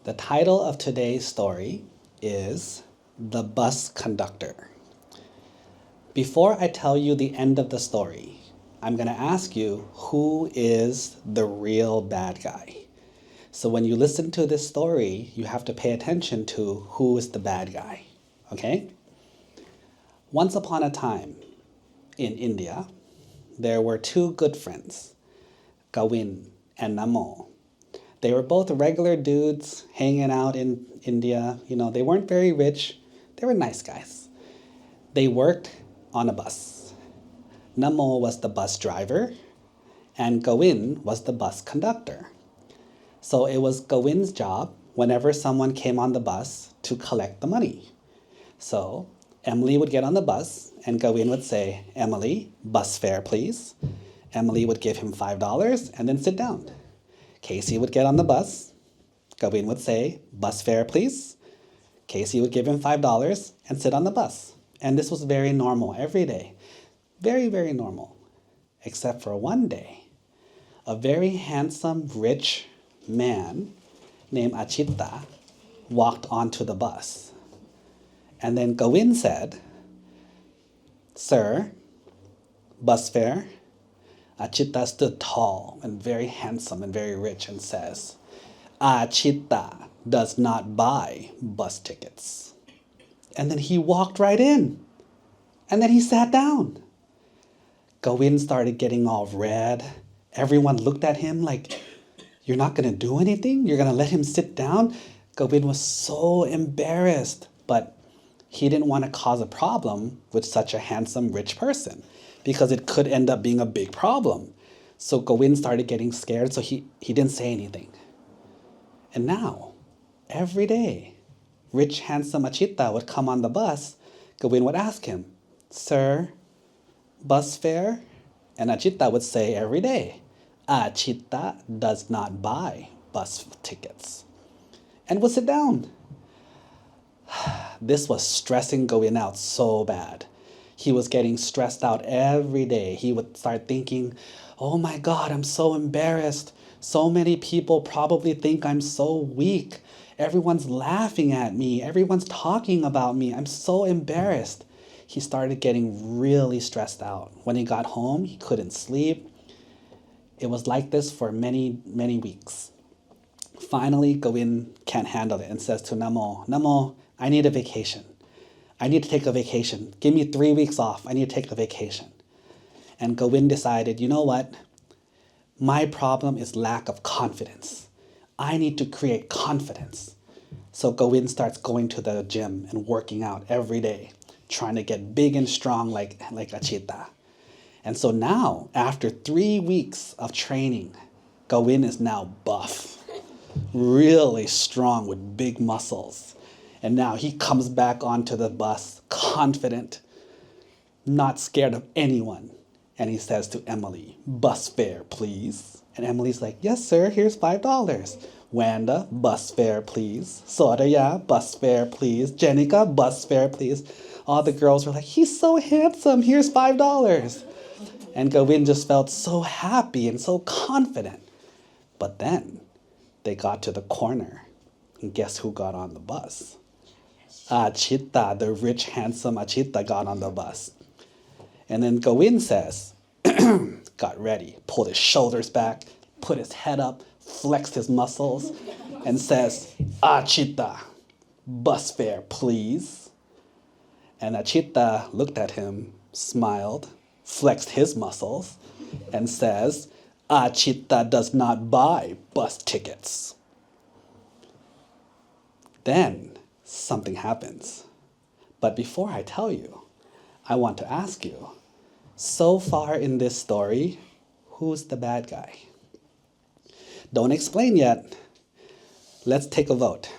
The title of today's story is The Bus Conductor. Before I tell you the end of the story, I'm going to ask you who is the real bad guy. So when you listen to this story, you have to pay attention to who is the bad guy, okay? Once upon a time in India, there were two good friends, Gawin and Namo. They were both regular dudes hanging out in India. You know, they weren't very rich. They were nice guys. They worked on a bus. Namo was the bus driver, and Gawin was the bus conductor. So it was Gawin's job, whenever someone came on the bus, to collect the money. So Emily would get on the bus, and Gawin would say, "Emily, bus fare, please." Emily would give him $5 and then sit down. Casey would get on the bus. Gawin would say, "Bus fare, please." Casey would give him $5 and sit on the bus. And this was very normal every day. Very, very normal. Except for one day, a very handsome, rich man named Achita walked onto the bus. And then Gawin said, "Sir, bus fare." Achita stood tall and very handsome and very rich and says, "Achita does not buy bus tickets." And then he walked right in. And then he sat down. Gawin started getting all red. Everyone looked at him like, "You're not going to do anything? You're going to let him sit down?" Gawin was so embarrassed, but he didn't want to cause a problem with such a handsome, rich person, because it could end up being a big problem. So Gawin started getting scared, so he didn't say anything. And now, every day, rich, handsome Achita would come on the bus. Gawin would ask him, "Sir, bus fare?" And Achita would say every day, "Achita does not buy bus tickets," and would sit down. This was stressing Gawin out so bad. He was getting stressed out every day. He would start thinking, "Oh my God, I'm so embarrassed. So many people probably think I'm so weak. Everyone's laughing at me. Everyone's talking about me. I'm so embarrassed." He started getting really stressed out. When he got home, he couldn't sleep. It was like this for many, many weeks. Finally, Gawin can't handle it and says to Namo, "Namo, I need a vacation. I need to take a vacation. Give me 3 weeks off. I need to take a vacation." And Gawin decided, you know what? My problem is lack of confidence. I need to create confidence. So Gawin starts going to the gym and working out every day, trying to get big and strong like Achita. And so now, after 3 weeks of training, Gawin is now buff, really strong with big muscles. And now he comes back onto the bus, confident, not scared of anyone. And he says to Emily, "Bus fare, please." And Emily's like, "Yes, sir, here's $5. Wanda, bus fare, please. Soraya, bus fare, please. Jenica, bus fare, please." All the girls were like, "He's so handsome, here's $5. And Gawin just felt so happy and so confident. But then they got to the corner. And guess who got on the bus? Achita, the rich, handsome Achita got on the bus. And then Gawin says, got ready, pulled his shoulders back, put his head up, flexed his muscles, and says, "Achita, bus fare, please." And Achita looked at him, smiled, flexed his muscles, and says, "Achita does not buy bus tickets." Then something happens. But before I tell you, I want to ask you, so far in this story, who's the bad guy? Don't explain yet. Let's take a vote.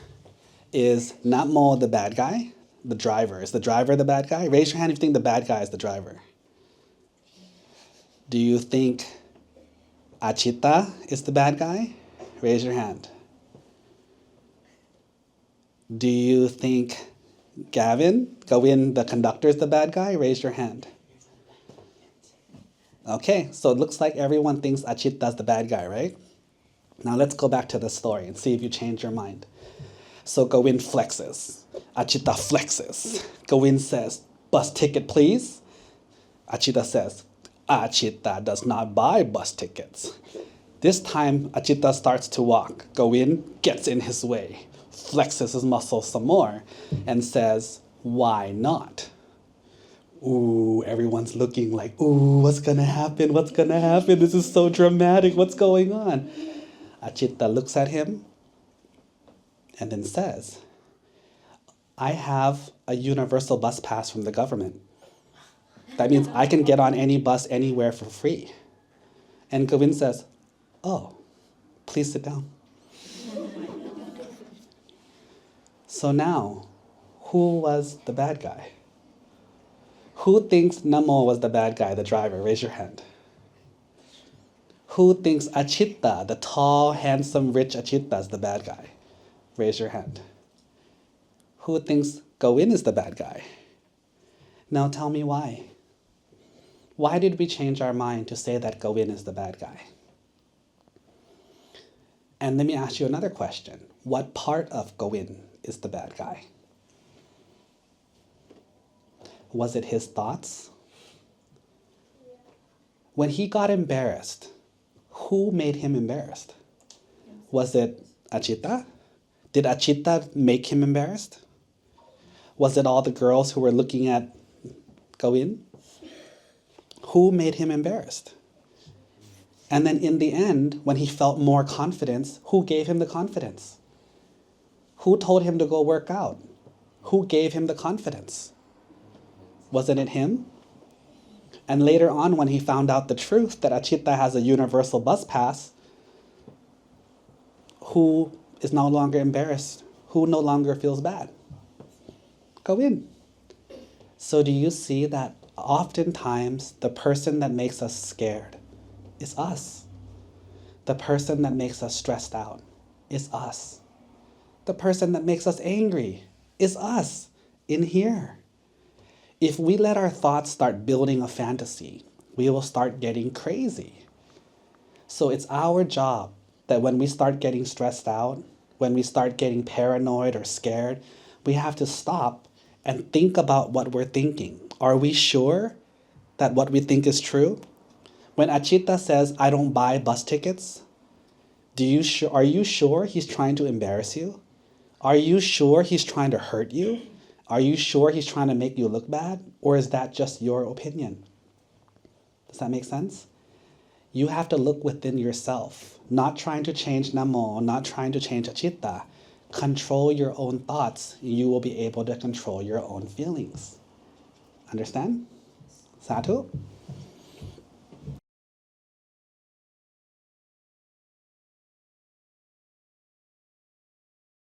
Is Namo the bad guy? The driver. Is the driver the bad guy? Raise your hand if you think the bad guy is the driver. Do you think Achita is the bad guy? Raise your hand. Do you think Gawin, the conductor, is the bad guy? Raise your hand. Okay, so it looks like everyone thinks Achita's the bad guy, right? Now let's go back to the story and see if you change your mind. So Govind flexes. Achita flexes. Govind says, bus ticket please. Achita says, Achita does not buy bus tickets. This time, Achita starts to walk. Govind gets in his way, flexes his muscles some more, and says, why not? Ooh, everyone's looking like, ooh, what's gonna happen? What's gonna happen? This is so dramatic. What's going on? Achita looks at him and then says, I have a universal bus pass from the government. That means I can get on any bus anywhere for free. And Govind says, oh, please sit down. So now, who was the bad guy? Who thinks Namo was the bad guy, the driver? Raise your hand. Who thinks Achita, the tall, handsome, rich Achita, is the bad guy? Raise your hand. Who thinks Govind is the bad guy? Now tell me why. Why did we change our mind to say that Govind is the bad guy? And let me ask you another question. What part of Govind is the bad guy? Was it his thoughts? When he got embarrassed, who made him embarrassed? Was it Achita? Did Achita make him embarrassed? Was it all the girls who were looking at Govind? Who made him embarrassed? And then in the end, when he felt more confidence, who gave him the confidence? Who told him to go work out? Who gave him the confidence? Wasn't it him? And later on, when he found out the truth that Achita has a universal bus pass, who is no longer embarrassed? Who no longer feels bad? Govind. So do you see that oftentimes the person that makes us scared is us. The person that makes us stressed out is us. The person that makes us angry is us in here. If we let our thoughts start building a fantasy, we will start getting crazy. So it's our job that when we start getting stressed out, when we start getting paranoid or scared, we have to stop and think about what we're thinking. Are we sure that what we think is true? When Achita says, I don't buy bus tickets, are you sure he's trying to embarrass you? Are you sure he's trying to hurt you? Are you sure he's trying to make you look bad? Or is that just your opinion? Does that make sense? You have to look within yourself, not trying to change Namo, not trying to change Achita. Control your own thoughts. You will be able to control your own feelings. Understand? Sadhu?